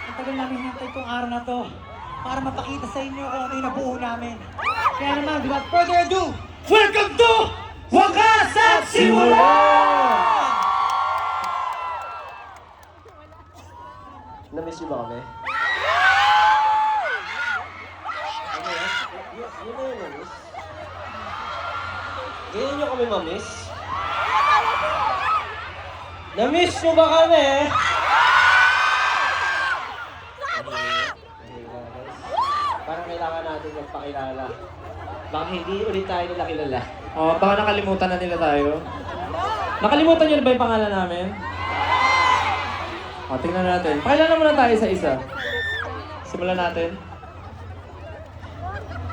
Ang tagal namin hintay itong araw na to para mapakita sa inyo kung ano yung nabuo namin. Kaya naman, without further ado, welcome to Wakas at Simula! Na-miss niyo ba kami? Yun na yun, na-miss. Ganyan niyo kami ma-miss? Na-miss niyo ba kami? Parang kailangan natin magpakilala. Baka hindi ulit tayo nila kilala. Oh, baka nakalimutan na nila tayo. Nakalimutan niyo na ba yung pangalan namin? O, tingnan natin. Pakilala muna tayo sa isa. Simulan natin.